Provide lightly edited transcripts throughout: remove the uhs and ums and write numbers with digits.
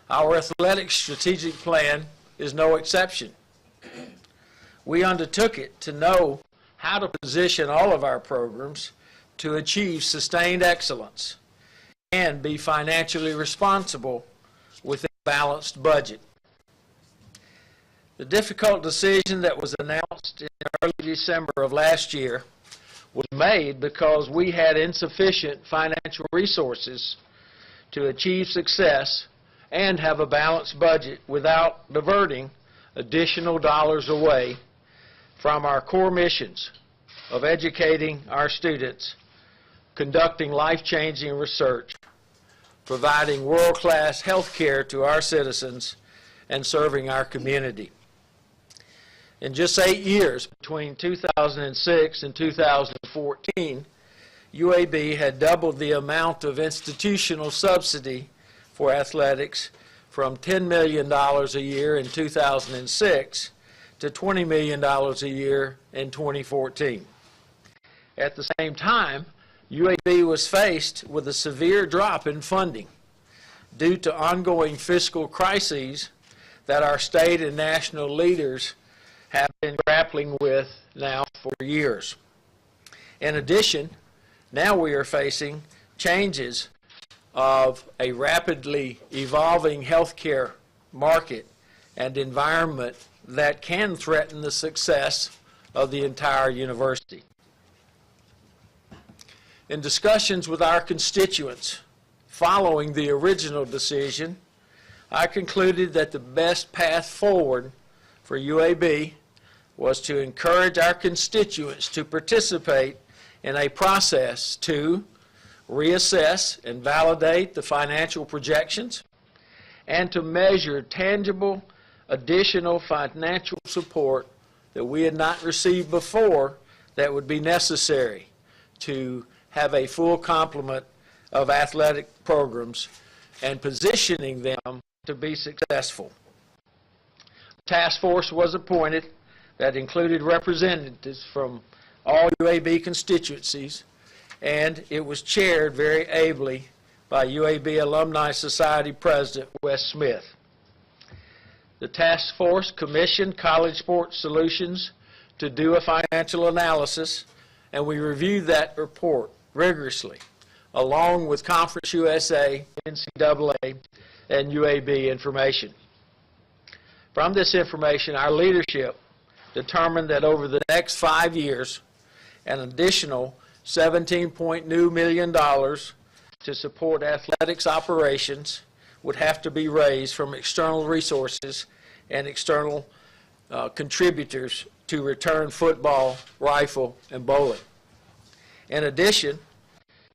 Our athletic strategic plan is no exception. We undertook it to know how to position all of our programs to achieve sustained excellence and be financially responsible with a balanced budget. The difficult decision that was announced in early December of last year was made because we had insufficient financial resources to achieve success and have a balanced budget without diverting additional dollars away from our core missions of educating our students, conducting life-changing research, providing world-class health care to our citizens, and serving our community. In just 8 years, between 2006 and 2014, UAB had doubled the amount of institutional subsidy for athletics from $10 million a year in 2006 to $20 million a year in 2014. At the same time, UAB was faced with a severe drop in funding due to ongoing fiscal crises that our state and national leaders have been grappling with now for years. In addition, now we are facing changes of a rapidly evolving healthcare market and environment that can threaten the success of the entire university. In discussions with our constituents following the original decision, I concluded that the best path forward for UAB was to encourage our constituents to participate in a process to reassess and validate the financial projections and to measure tangible additional financial support that we had not received before that would be necessary to have a full complement of athletic programs and positioning them to be successful. A task force was appointed that included representatives from all UAB constituencies, and it was chaired very ably by UAB Alumni Society President Wes Smith. The task force commissioned College Sports Solutions to do a financial analysis, and we reviewed that report rigorously, along with Conference USA, NCAA, and UAB information. From this information, our leadership determined that over the next 5 years, an additional $17.2 million to support athletics operations would have to be raised from external resources and external contributors to return football, rifle, and bowling. In addition,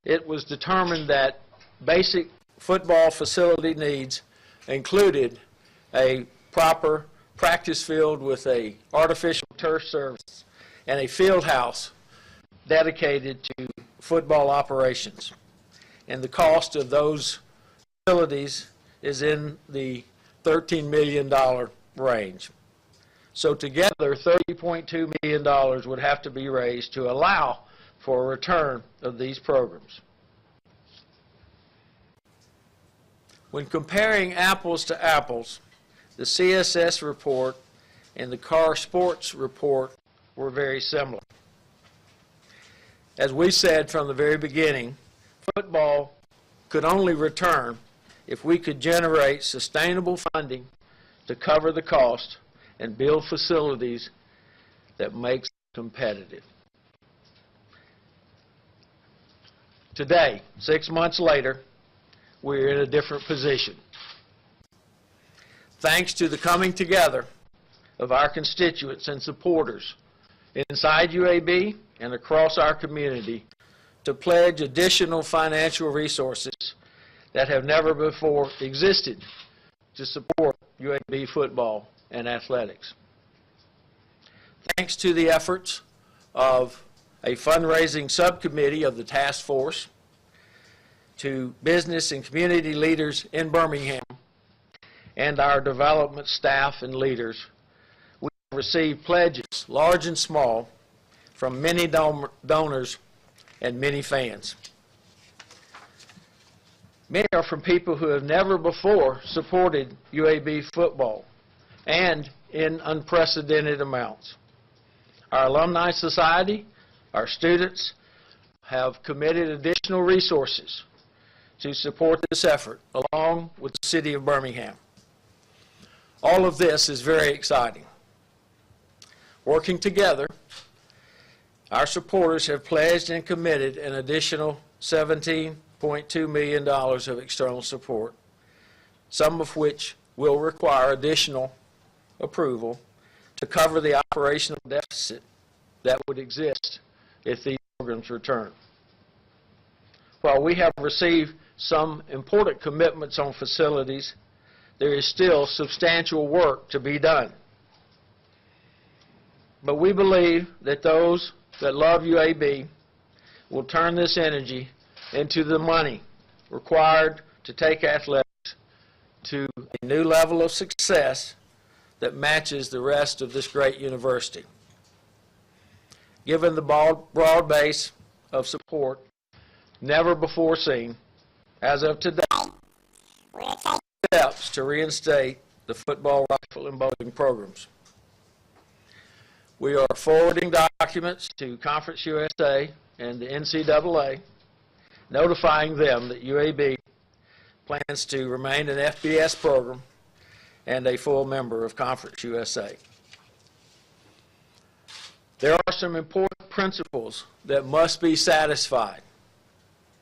it was determined that basic football facility needs included a proper practice field with a artificial turf surface and a field house dedicated to football operations. And the cost of those facilities is in the $13 million range. So together, $30.2 million would have to be raised to allow for a return of these programs. When comparing apples to apples, the CSS report and the Car Sports report were very similar. As we said from the very beginning, football could only return if we could generate sustainable funding to cover the cost and build facilities that makes it competitive. Today, 6 months later, we're in a different position. Thanks to the coming together of our constituents and supporters inside UAB and across our community to pledge additional financial resources that have never before existed to support UAB football and athletics. Thanks to the efforts of a fundraising subcommittee of the task force, to business and community leaders in Birmingham, and our development staff and leaders, we have received pledges, large and small, from many donors and many fans. Many are from people who have never before supported UAB football, and in unprecedented amounts. Our Alumni Society, our students, have committed additional resources to support this effort, along with the City of Birmingham. All of this is very exciting. Working together, our supporters have pledged and committed an additional $17.2 million of external support, some of which will require additional approval to cover the operational deficit that would exist if these programs return. While we have received some important commitments on facilities, there is still substantial work to be done. But we believe that those that love UAB will turn this energy into the money required to take athletics to a new level of success that matches the rest of this great university. Given the broad base of support never before seen, as of today, we are taking steps to reinstate the football, rifle, and bowling programs. We are forwarding documents to Conference USA and the NCAA, notifying them that UAB plans to remain an FBS program and a full member of Conference USA. There are some important principles that must be satisfied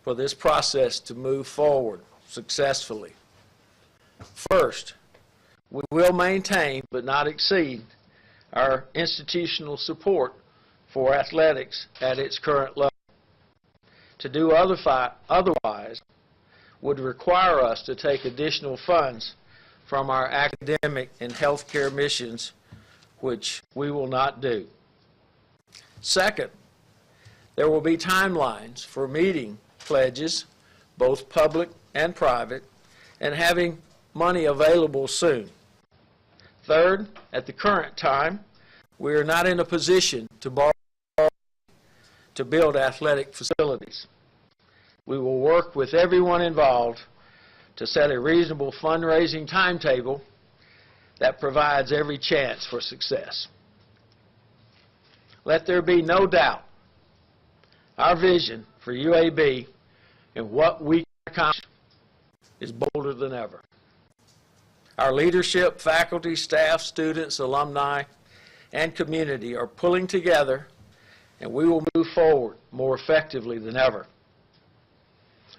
for this process to move forward successfully. First, we will maintain but not exceed our institutional support for athletics at its current level. To do otherwise would require us to take additional funds from our academic and healthcare missions, which we will not do. Second, there will be timelines for meeting pledges, both public and private, and having money available soon. Third, at the current time, we are not in a position to borrow to build athletic facilities. We will work with everyone involved to set a reasonable fundraising timetable that provides every chance for success. Let there be no doubt, our vision for UAB and what we can accomplish is bolder than ever. Our leadership, faculty, staff, students, alumni, and community are pulling together, and we will move forward more effectively than ever.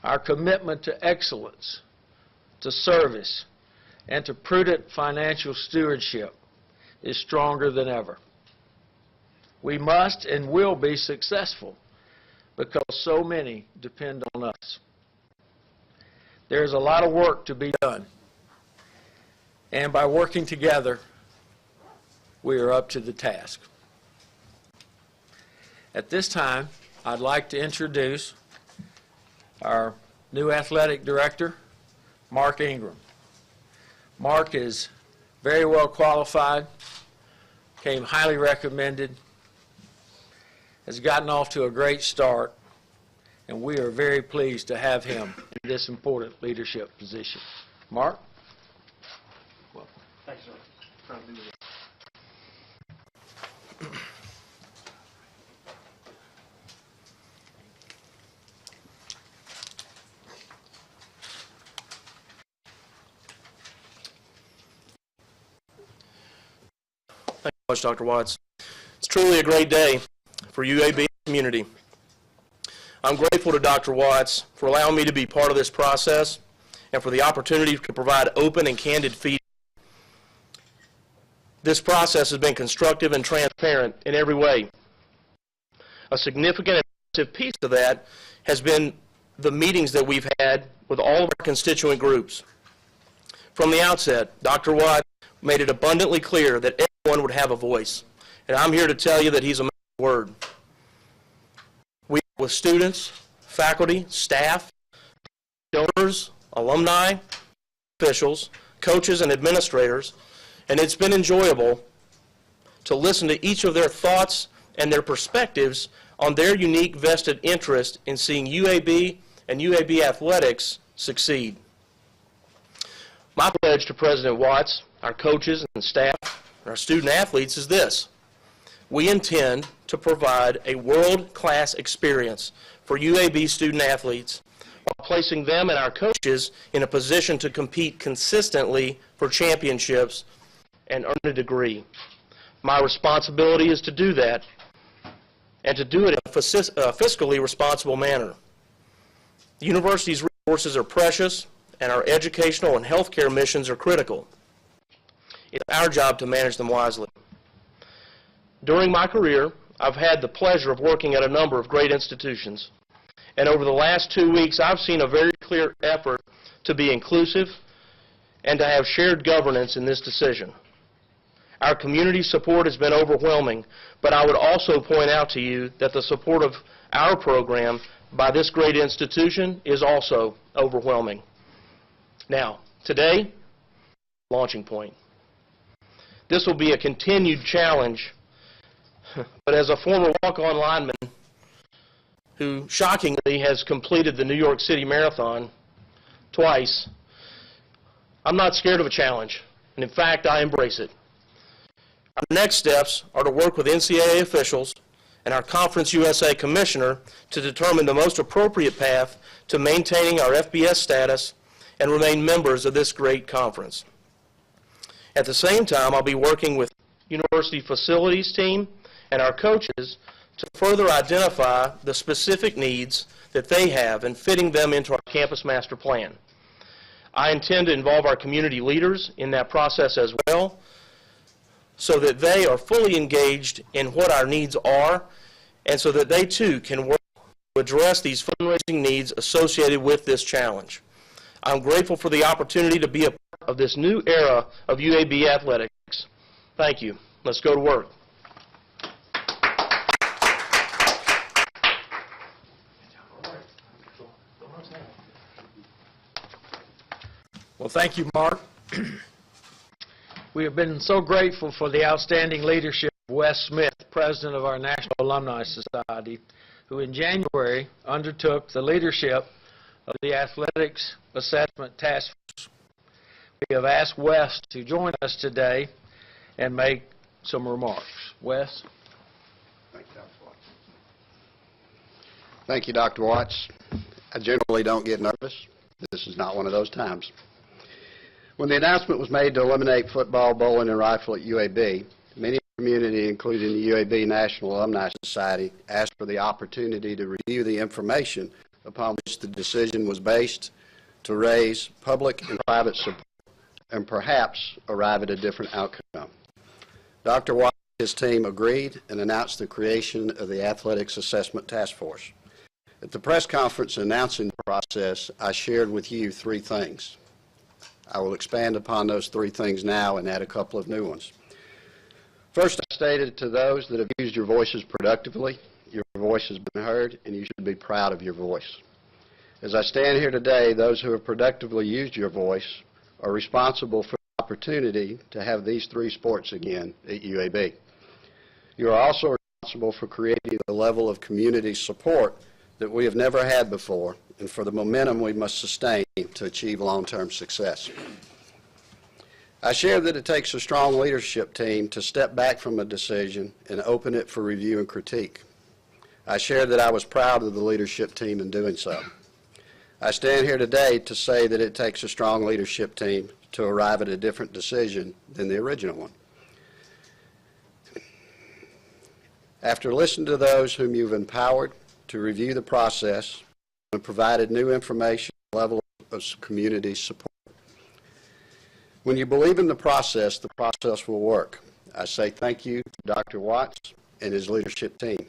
Our commitment to excellence, to service, and to prudent financial stewardship is stronger than ever. We must and will be successful because so many depend on us. There is a lot of work to be done, and by working together, we are up to the task. At this time, I'd like to introduce our new athletic director, Mark Ingram. Mark is very well qualified, came highly recommended, has gotten off to a great start, and we are very pleased to have him in this important leadership position. Mark? Welcome. Thanks, sir. Proud to be with you. Thank you much, Dr. Watts. It's truly a great day for UAB community. I'm grateful to Dr. Watts for allowing me to be part of this process and for the opportunity to provide open and candid feedback. This process has been constructive and transparent in every way. A significant and positive piece of that has been the meetings that we've had with all of our constituent groups. From the outset, Dr. Watts made it abundantly clear that everyone would have a voice. And I'm here to tell you that he's a man of word. We work with students, faculty, staff, donors, alumni, officials, coaches, and administrators, and it's been enjoyable to listen to each of their thoughts and their perspectives on their unique vested interest in seeing UAB and UAB athletics succeed. My pledge to President Watts, our coaches and staff, and our student athletes is this: we intend to provide a world-class experience for UAB student athletes while placing them and our coaches in a position to compete consistently for championships and earn a degree. My responsibility is to do that, and to do it in a fiscally responsible manner. The university's resources are precious, and our educational and healthcare missions are critical. It's our job to manage them wisely. During my career, I've had the pleasure of working at a number of great institutions, and over the last 2 weeks, I've seen a very clear effort to be inclusive and to have shared governance in this decision. Our community support has been overwhelming, but I would also point out to you that the support of our program by this great institution is also overwhelming. Now, today, launching point. This will be a continued challenge, but as a former walk-on lineman who shockingly has completed the New York City Marathon twice, I'm not scared of a challenge, and in fact, I embrace it. Our next steps are to work with NCAA officials and our Conference USA Commissioner to determine the most appropriate path to maintaining our FBS status and remain members of this great conference. At the same time, I'll be working with university facilities team and our coaches to further identify the specific needs that they have and fitting them into our campus master plan. I intend to involve our community leaders in that process as well, so that they are fully engaged in what our needs are, and so that they too can work to address these fundraising needs associated with this challenge. I'm grateful for the opportunity to be a part of this new era of UAB athletics. Thank you. Let's go to work. Well, thank you, Mark. We have been so grateful for the outstanding leadership of Wes Smith, president of our National Alumni Society, who in January undertook the leadership of the Athletics Assessment Task Force. We have asked Wes to join us today and make some remarks. Wes? Thank you, Dr. Watts. Thank you, Dr. Watts. I generally don't get nervous. This is not one of those times. When the announcement was made to eliminate football, bowling, and rifle at UAB, many in the community, including the UAB National Alumni Society, asked for the opportunity to review the information upon which the decision was based to raise public and private support and perhaps arrive at a different outcome. Dr. Watt and his team agreed and announced the creation of the Athletics Assessment Task Force. At the press conference announcing the process, I shared with you 3 things. I will expand upon those 3 things now and add a couple of new ones. First, I stated to those that have used your voices productively, your voice has been heard, and you should be proud of your voice. As I stand here today, those who have productively used your voice are responsible for the opportunity to have these 3 sports again at UAB. You are also responsible for creating the level of community support that we have never had before, and for the momentum we must sustain to achieve long-term success. I share that it takes a strong leadership team to step back from a decision and open it for review and critique. I share that I was proud of the leadership team in doing so. I stand here today to say that it takes a strong leadership team to arrive at a different decision than the original one. After listening to those whom you've empowered to review the process and provided new information and level of community support. When you believe in the process will work. I say thank you to Dr. Watts and his leadership team.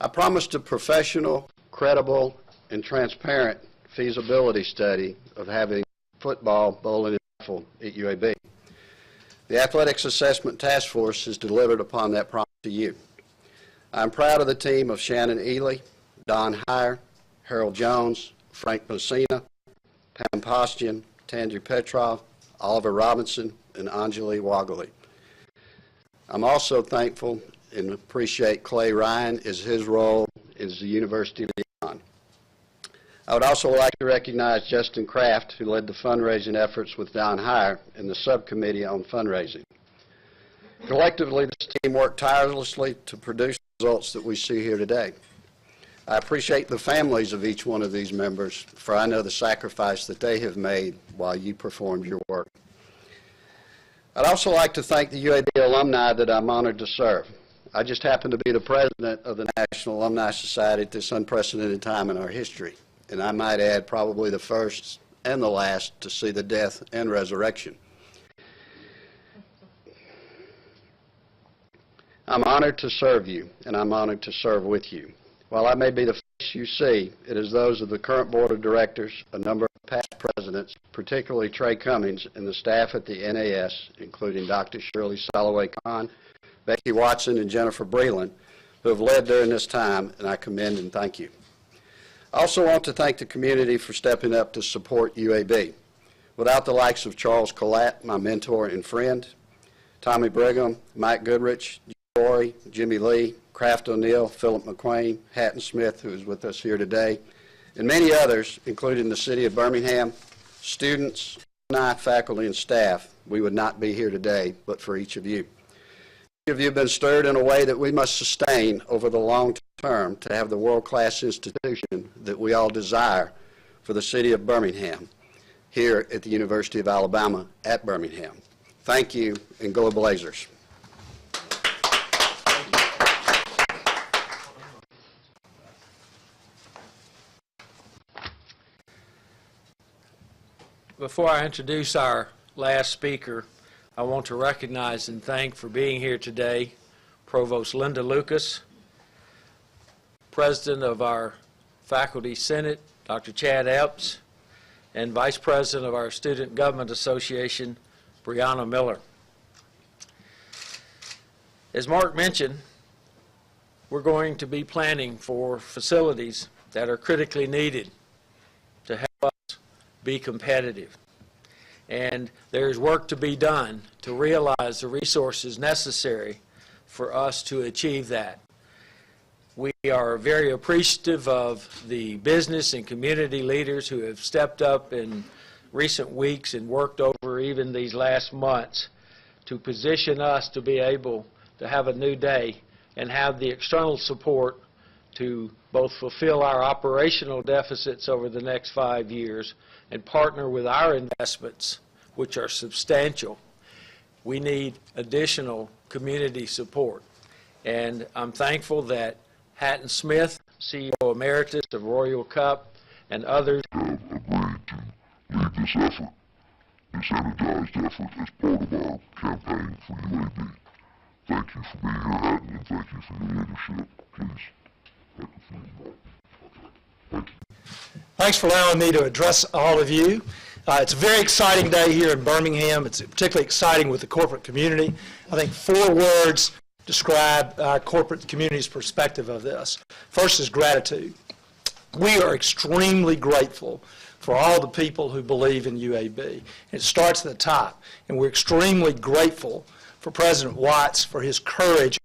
I promised a professional, credible, and transparent feasibility study of having football, bowling, and rifle at UAB. The Athletics Assessment Task Force has delivered upon that promise to you. I'm proud of the team of Shannon Ely, Don Heyer, Harold Jones, Frank Messina, Pam Postian, Tanji Petrov, Oliver Robinson, and Anjali Wagali. I'm also thankful and appreciate Clay Ryan as his role as the university liaison. I would also like to recognize Justin Kraft, who led the fundraising efforts with Don Heyer in the subcommittee on fundraising. Collectively, this team worked tirelessly to produce the results that we see here today. I appreciate the families of each one of these members, for I know the sacrifice that they have made while you performed your work. I'd also like to thank the UAB alumni that I'm honored to serve. I just happen to be the president of the National Alumni Society at this unprecedented time in our history, and I might add probably the first and the last to see the death and resurrection. I'm honored to serve you, and I'm honored to serve with you. While I may be the face you see, it is those of the current board of directors, a number of past presidents, particularly Trey Cummings, and the staff at the NAS, including Dr. Shirley Soloway-Kahn, Becky Watson, and Jennifer Breland, who have led during this time, and I commend and thank you. I also want to thank the community for stepping up to support UAB. Without the likes of Charles Collette, my mentor and friend, Tommy Brigham, Mike Goodrich, Corey, Jimmy Lee, Kraft O'Neill, Philip McQueen, Hatton Smith, who is with us here today, and many others, including the City of Birmingham, students, alumni, faculty, and staff, we would not be here today but for each of you. Each of you have been stirred in a way that we must sustain over the long term to have the world-class institution that we all desire for the City of Birmingham here at the University of Alabama at Birmingham. Thank you, and go Blazers. Before I introduce our last speaker, I want to recognize and thank for being here today Provost Linda Lucas, President of our Faculty Senate, Dr. Chad Epps, and Vice President of our Student Government Association, Brianna Miller. As Mark mentioned, we're going to be planning for facilities that are critically needed to help us be competitive. And there's work to be done to realize the resources necessary for us to achieve that. We are very appreciative of the business and community leaders who have stepped up in recent weeks and worked over even these last months to position us to be able to have a new day and have the external support to both fulfill our operational deficits over the next 5 years and partner with our investments, which are substantial. We need additional community support. And I'm thankful that Hatton Smith, CEO Emeritus of Royal Cup, and others have agreed to lead this effort, this energized effort as part of our campaign for UAB. Thank you for being here, Hatton, and thank you for your leadership. Please, thank you. Thanks for allowing me to address all of you. It's a very exciting day here in Birmingham. It's particularly exciting with the corporate community. I think 4 words describe our corporate community's perspective of this. First is gratitude. We are extremely grateful for all the people who believe in UAB. It starts at the top, and we're extremely grateful for President Watts for his courage.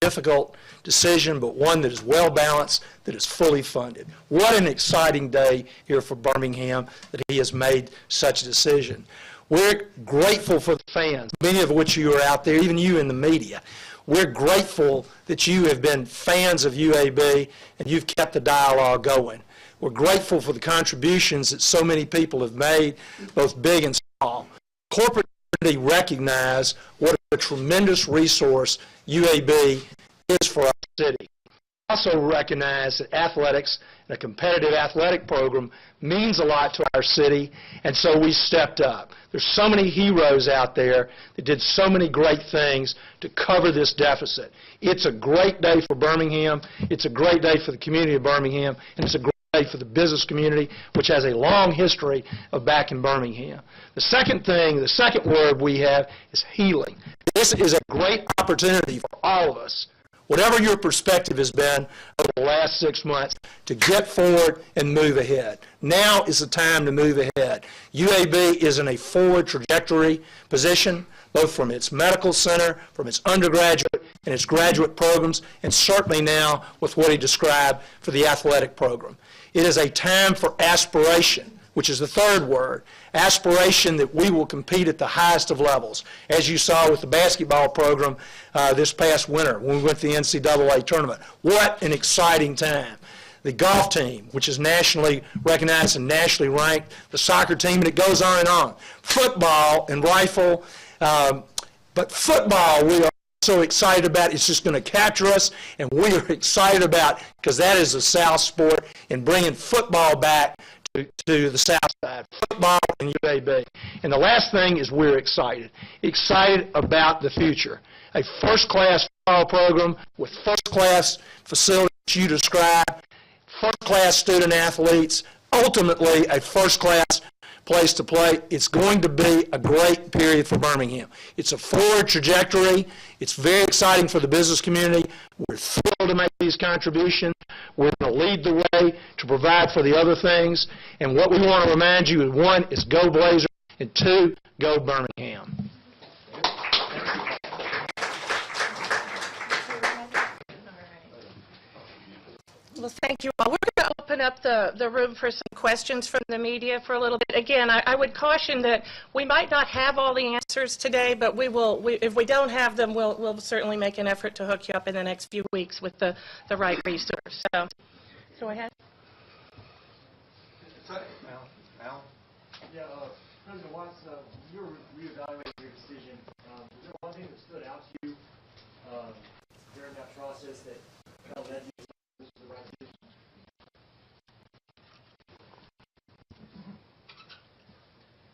Difficult decision, but one that is well balanced, that is fully funded. What an exciting day here for Birmingham that he has made such a decision. We're grateful for the fans, many of which you are out there, even you in the media. We're grateful that you have been fans of UAB and you've kept the dialogue going. We're grateful for the contributions that so many people have made, both big and small. Corporate community recognize what a tremendous resource UAB is for our city. Also recognize that athletics and a competitive athletic program means a lot to our city, and so we stepped up. There's so many heroes out there that did so many great things to cover this deficit. It's a great day for Birmingham, it's a great day for the community of Birmingham, and it's a great day for the business community, which has a long history of back in Birmingham. The second thing, the second word we have is healing. This is a great opportunity for all of us, whatever your perspective has been over the last 6 months, to get forward and move ahead. Now is the time to move ahead. UAB is in a forward trajectory position, both from its medical center, from its undergraduate and its graduate programs, and certainly now with what he described for the athletic program. It is a time for aspiration, which is the third word. Aspiration that we will compete at the highest of levels. As you saw with the basketball program this past winter when we went to the NCAA tournament. What an exciting time. The golf team, which is nationally recognized and nationally ranked, the soccer team, and it goes on and on. Football and rifle, but football we are so excited about. It's just going to capture us, and we are excited about because that is a South sport, and bringing football back to the South Side, football and UAB. And the last thing is we're excited about the future. A first-class football program with first-class facilities you described, first-class student athletes, ultimately a first-class place to play. It's going to be a great period for Birmingham. It's a forward trajectory. It's very exciting for the business community. We're thrilled to make these contributions. We're going to lead the way to provide for the other things. And what we want to remind you is, one, is go Blazers, and two, go Birmingham. Well, thank you all. We're going to open up the room for some questions from the media for a little bit. Again, I would caution that we might not have all the answers today, but if we don't have them, we'll certainly make an effort to hook you up in the next few weeks with the right resource. So, go ahead. Yeah, President Watts, you're reevaluating your decision. Was there one thing that stood out to you during that process that kind of led you to this is the right decision?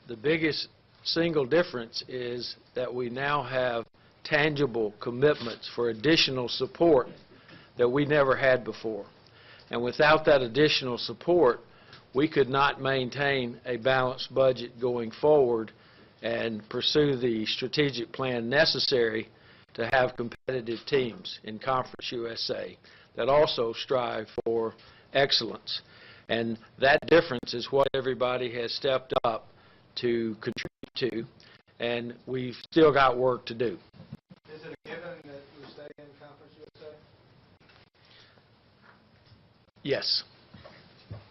The biggest single difference is that we now have tangible commitments for additional support that we never had before. And without that additional support, we could not maintain a balanced budget going forward and pursue the strategic plan necessary to have competitive teams in Conference USA that also strive for excellence. And that difference is what everybody has stepped up to contribute to, and we've still got work to do. Is it a given that you stay in Conference USA? Yes.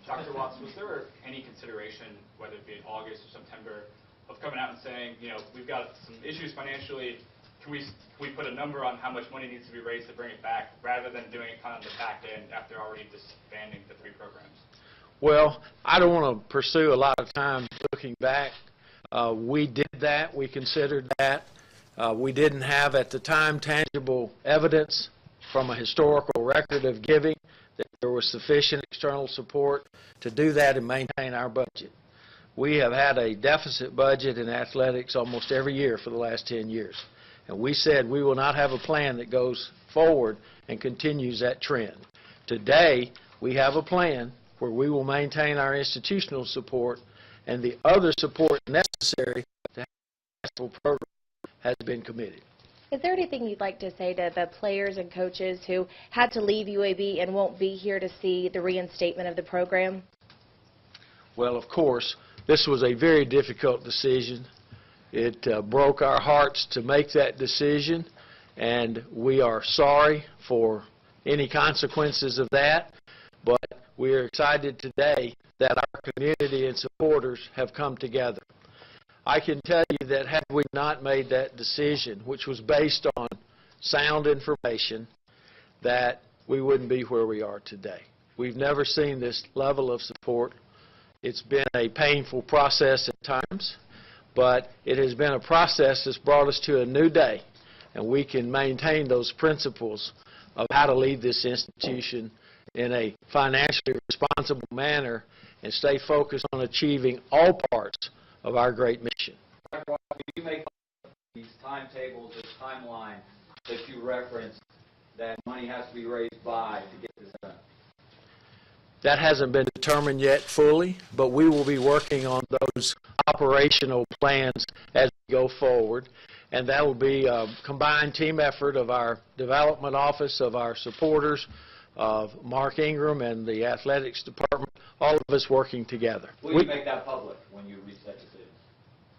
Dr. Watts, was there any consideration, whether it be in August or September, of coming out and saying, you know, we've got some issues financially, can we put a number on how much money needs to be raised to bring it back, rather than doing it kind of the back end after already disbanding the three programs? Well, I don't want to pursue a lot of time looking back. We did that. We considered that. We didn't have at the time tangible evidence from a historical record of giving that there was sufficient external support to do that and maintain our budget. We have had a deficit budget in athletics almost every year for the last 10 years. And we said we will not have a plan that goes forward and continues that trend. Today, we have a plan where we will maintain our institutional support, and the other support necessary to have a successful program has been committed. Is there anything you'd like to say to the players and coaches who had to leave UAB and won't be here to see the reinstatement of the program? Well, of course, this was a very difficult decision. It broke our hearts to make that decision, and we are sorry for any consequences of that, but we are excited today that our community and supporters have come together. I can tell you that had we not made that decision, which was based on sound information, that we wouldn't be where we are today. We've never seen this level of support. It's been a painful process at times, but it has been a process that's brought us to a new day, and we can maintain those principles of how to lead this institution in a financially responsible manner and stay focused on achieving all parts of our great mission. Dr. Watts, you make these timetables, this timeline that you referenced, that money has to be raised by to get this done? That hasn't been determined yet fully, but we will be working on those operational plans as we go forward, and that will be a combined team effort of our development office, of our supporters, of Mark Ingram and the athletics department, all of us working together. Will you make that public when you reach that decision?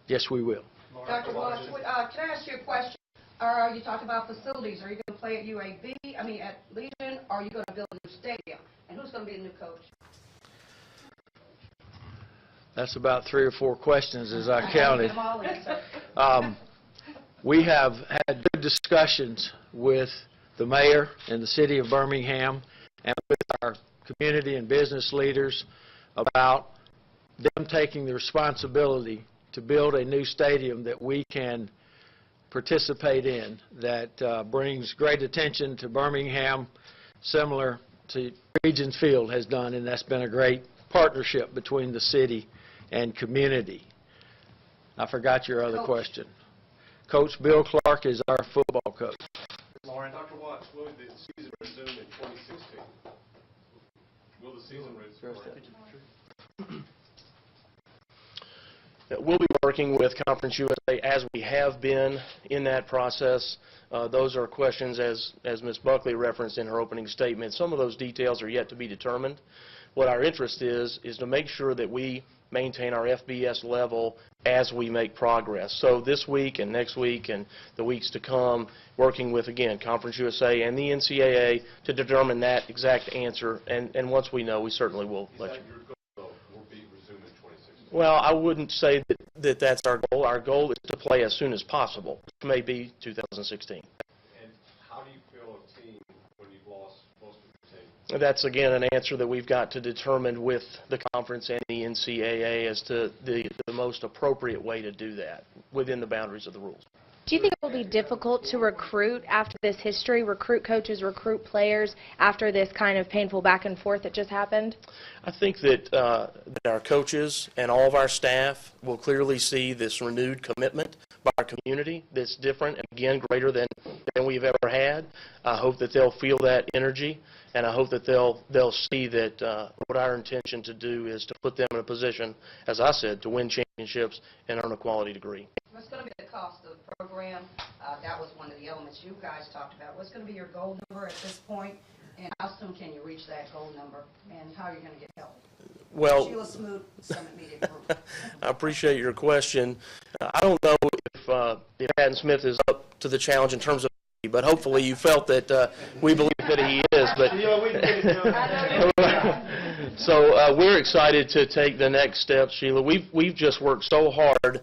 Yes, we will. Dr. Watts, can I ask you a question? You talked about facilities. Are you going to play at UAB, at Legion, or are you going to build a new stadium? And who's going to be the new coach? That's about 3 or 4 questions as I counted. Get them all in, sir. We have had good discussions with the mayor and the city of Birmingham and with our community and business leaders about them taking the responsibility to build a new stadium that we can participate in, that brings great attention to Birmingham, similar to Regions Field has done, and that's been a great partnership between the city and community. I forgot your other question. Coach Bill Clark is our football coach. Lauren. Dr. Watts, will the season resume in 2016? Will the season resume? We'll be working with Conference USA as we have been in that process. Those are questions, as Ms. Buckley referenced in her opening statement. Some of those details are yet to be determined. What our interest is to make sure that we maintain our FBS level as we make progress. So this week and next week and the weeks to come, working with, again, Conference USA and the NCAA to determine that exact answer. And once we know, we certainly will let you. Will be resumed in 2016? Well, I wouldn't say that that's our goal. Our goal is to play as soon as possible, which may be 2016. And how do you feel a team when you've lost most of your team? That's, again, an answer that we've got to determine with the conference and the NCAA as to the most appropriate way to do that within the boundaries of the rules. Do you think it will be difficult to recruit after this history, recruit coaches, recruit players after this kind of painful back and forth that just happened? I think that our coaches and all of our staff will clearly see this renewed commitment by our community that's different and, again, greater than we've ever had. I hope that they'll feel that energy, and I hope that they'll see that what our intention to do is to put them in a position, as I said, to win championships and earn a quality degree. What's going to be the cost of the program? That was one of the elements you guys talked about. What's going to be your goal number at this point, and how soon can you reach that goal number, and how are you going to get help? Well, Sheila Smoot, Summit Media Group. I appreciate your question. I don't know if Patton Smith is up to the challenge in terms of, but hopefully you felt that we believe that he is. But so we're excited to take the next step, Sheila. We've just worked so hard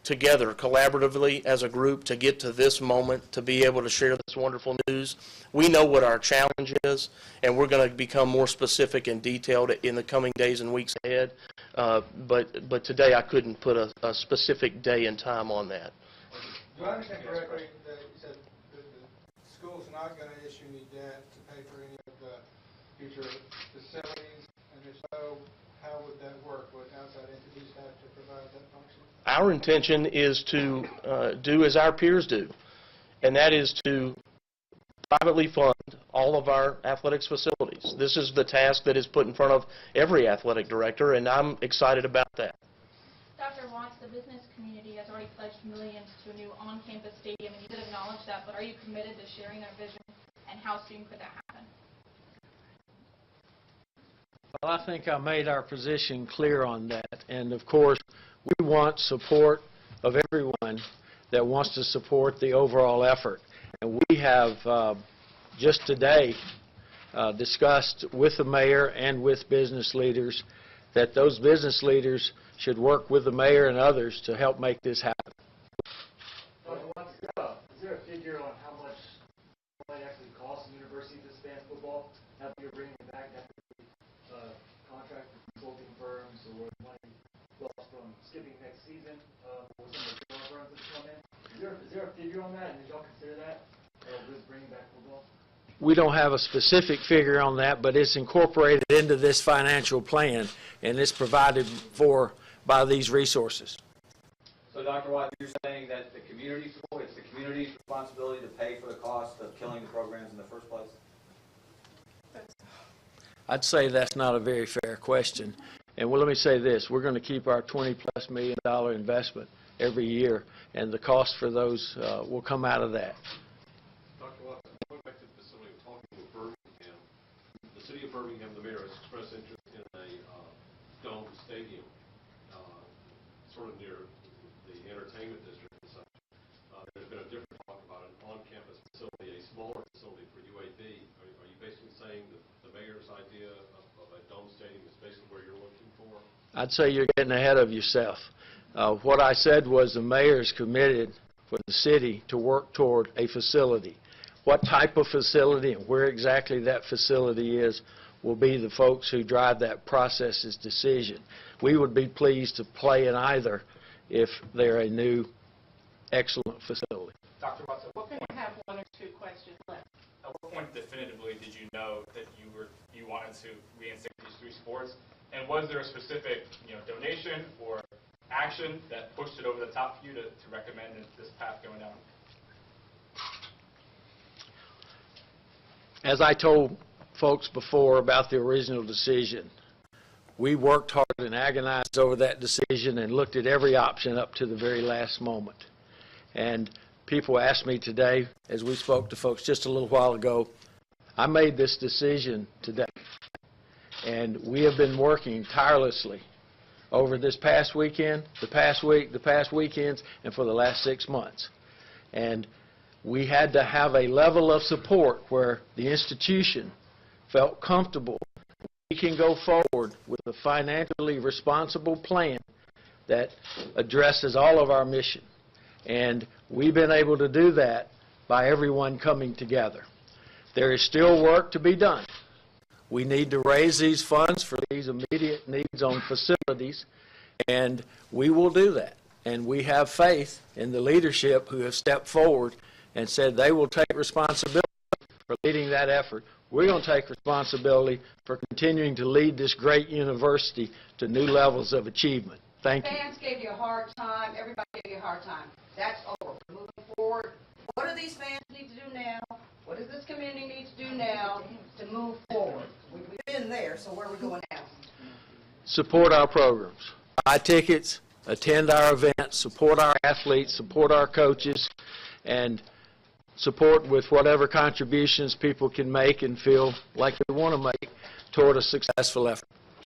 together, collaboratively as a group, to get to this moment, to be able to share this wonderful news. We know what our challenge is, and we're going to become more specific and detailed in the coming days and weeks ahead. But today I couldn't put a specific day and time on that. Do I understand correctly that you said the school's not going to issue any debt to pay for any of the future facilities? And if so, how would that work? Would outside entities have to provide that function? Our intention is to do as our peers do, and that is to privately fund all of our athletics facilities. This is the task that is put in front of every athletic director, and I'm excited about that. Dr. Watts, the business community has already pledged millions to a new on-campus stadium, and you did acknowledge that, but are you committed to sharing their vision, and how soon could that happen? Well, I think I made our position clear on that, and of course, we want support of everyone that wants to support the overall effort. And we have just today discussed with the mayor and with business leaders that those business leaders should work with the mayor and others to help make this happen. Is there a figure on how much it might actually cost the university to expand football? Now that you're bringing it back, that contract with consulting firms or money lost from skipping next season, or some of the firms that come in? Is there a figure on that, and did y'all consider that with bringing back football? We don't have a specific figure on that, but it's incorporated into this financial plan, and it's provided for by these resources. So, Dr. Watt, you're saying that it's the community's responsibility to pay for the cost of killing the programs in the first place? I'd say that's not a very fair question. And well, let me say this. We're going to keep our $20+ million investment every year, and the cost for those will come out of that. Dr. Watts, going back to the facility, talking with Birmingham, the city of Birmingham, the mayor has expressed interest in a domed stadium, sort of near the entertainment district and such. There's been a different talk about an on-campus facility, a smaller facility for UAB. Are you basically saying that the mayor's idea of a dome stadium is basically where you're looking for? I'd say you're getting ahead of yourself. What I said was the mayor's committed for the city to work toward a facility. What type of facility and where exactly that facility is will be the folks who drive that process's decision. We would be pleased to play in either if they're a new, excellent facility. Dr. Watson, at what point, have one or two questions left. at what point definitively did you know that you wanted to reinstate these 3 sports? And was there a specific, donation or action that pushed it over the top for you to recommend this path going down? As I told folks before about the original decision, we worked hard and agonized over that decision and looked at every option up to the very last moment. And people asked me today, as we spoke to folks just a little while ago, I made this decision today. And we have been working tirelessly over this past weekend, the past week, the past weekends, and for the last 6 months. And we had to have a level of support where the institution felt comfortable. We can go forward with a financially responsible plan that addresses all of our mission. And we've been able to do that by everyone coming together. There is still work to be done. We need to raise these funds for these immediate needs on facilities, and we will do that. And we have faith in the leadership who have stepped forward and said they will take responsibility for leading that effort. We're going to take responsibility for continuing to lead this great university to new levels of achievement. Thank you. Fans gave you a hard time. Everybody gave you a hard time. That's over. Moving forward, what do these fans need to do now? What does this community need to do now to move forward? We've been there, so where are we going now? Support our programs. Buy tickets, attend our events, support our athletes, support our coaches, and support with whatever contributions people can make and feel like they want to make toward a successful effort.